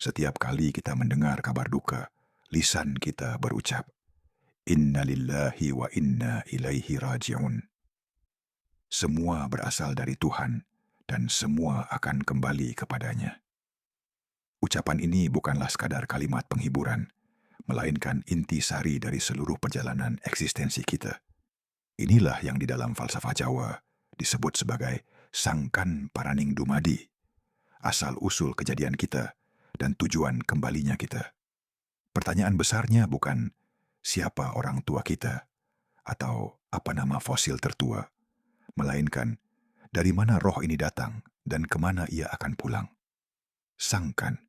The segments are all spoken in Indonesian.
Setiap kali kita mendengar kabar duka, lisan kita berucap, Inna lillahi wa inna ilaihi raji'un. Semua berasal dari Tuhan, dan semua akan kembali kepadanya. Ucapan ini bukanlah sekadar kalimat penghiburan, melainkan intisari dari seluruh perjalanan eksistensi kita. Inilah yang di dalam falsafah Jawa disebut sebagai sangkan paraning dumadi, asal-usul kejadian kita dan tujuan kembalinya kita. Pertanyaan besarnya bukan siapa orang tua kita atau apa nama fosil tertua, melainkan dari mana roh ini datang dan kemana ia akan pulang. Sangkan,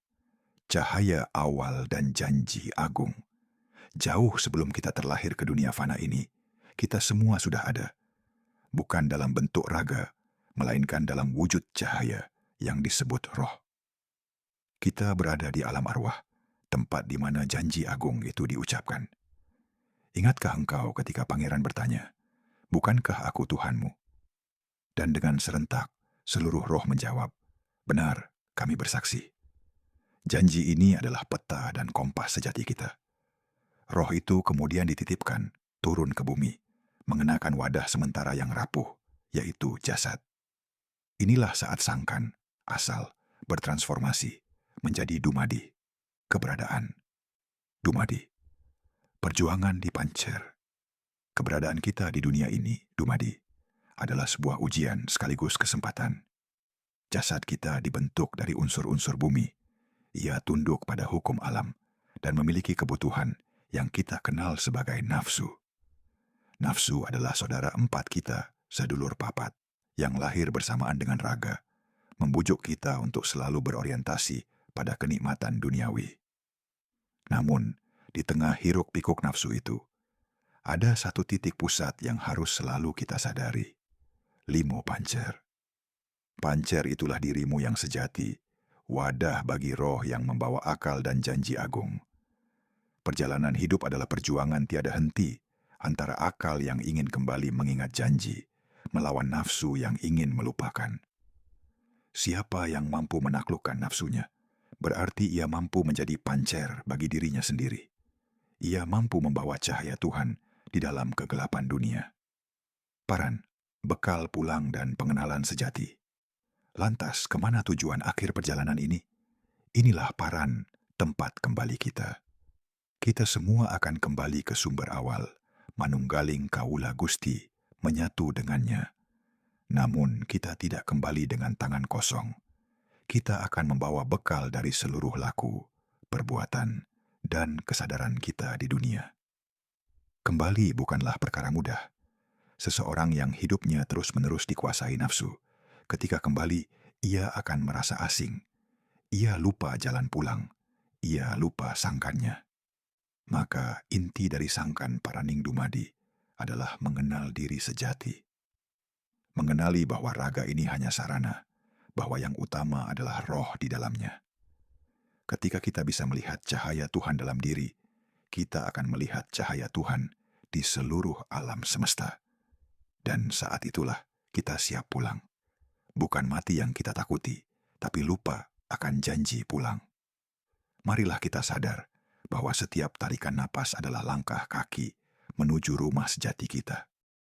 cahaya awal dan janji agung. Jauh sebelum kita terlahir ke dunia fana ini, kita semua sudah ada. Bukan dalam bentuk raga, melainkan dalam wujud cahaya yang disebut roh. Kita berada di alam arwah, tempat di mana janji agung itu diucapkan. Ingatkah engkau ketika pangeran bertanya, bukankah aku Tuhanmu? Dan dengan serentak, seluruh roh menjawab, benar, kami bersaksi. Janji ini adalah peta dan kompas sejati kita. Roh itu kemudian dititipkan, turun ke bumi, mengenakan wadah sementara yang rapuh, yaitu jasad. Inilah saat sangkan, asal, bertransformasi, menjadi dumadi, keberadaan. Dumadi, perjuangan di Pancer. Keberadaan kita di dunia ini, dumadi, adalah sebuah ujian sekaligus kesempatan. Jasad kita dibentuk dari unsur-unsur bumi. Ia tunduk pada hukum alam dan memiliki kebutuhan yang kita kenal sebagai nafsu. Nafsu adalah saudara empat kita, sedulur papat, yang lahir bersamaan dengan raga, membujuk kita untuk selalu berorientasi pada kenikmatan duniawi. Namun, di tengah hiruk-pikuk nafsu itu, ada satu titik pusat yang harus selalu kita sadari. Limo Pancer. Pancer itulah dirimu yang sejati, wadah bagi roh yang membawa akal dan janji agung. Perjalanan hidup adalah perjuangan tiada henti antara akal yang ingin kembali mengingat janji, melawan nafsu yang ingin melupakan. Siapa yang mampu menaklukkan nafsunya, berarti ia mampu menjadi pancer bagi dirinya sendiri. Ia mampu membawa cahaya Tuhan di dalam kegelapan dunia. Paran, bekal pulang dan pengenalan sejati. Lantas, kemana tujuan akhir perjalanan ini? Inilah paran, tempat kembali kita. Kita semua akan kembali ke sumber awal, manunggaling kaula Gusti, menyatu dengannya. Namun, kita tidak kembali dengan tangan kosong. Kita akan membawa bekal dari seluruh laku, perbuatan, dan kesadaran kita di dunia. Kembali bukanlah perkara mudah. Seseorang yang hidupnya terus-menerus dikuasai nafsu, ketika kembali, ia akan merasa asing. Ia lupa jalan pulang. Ia lupa sangkannya. Maka inti dari sangkan paraning dumadi adalah mengenal diri sejati. Mengenali bahwa raga ini hanya sarana, bahwa yang utama adalah roh di dalamnya. Ketika kita bisa melihat cahaya Tuhan dalam diri, kita akan melihat cahaya Tuhan di seluruh alam semesta. Dan saat itulah kita siap pulang. Bukan mati yang kita takuti, tapi lupa akan janji pulang. Marilah kita sadar bahwa setiap tarikan napas adalah langkah kaki menuju rumah sejati kita.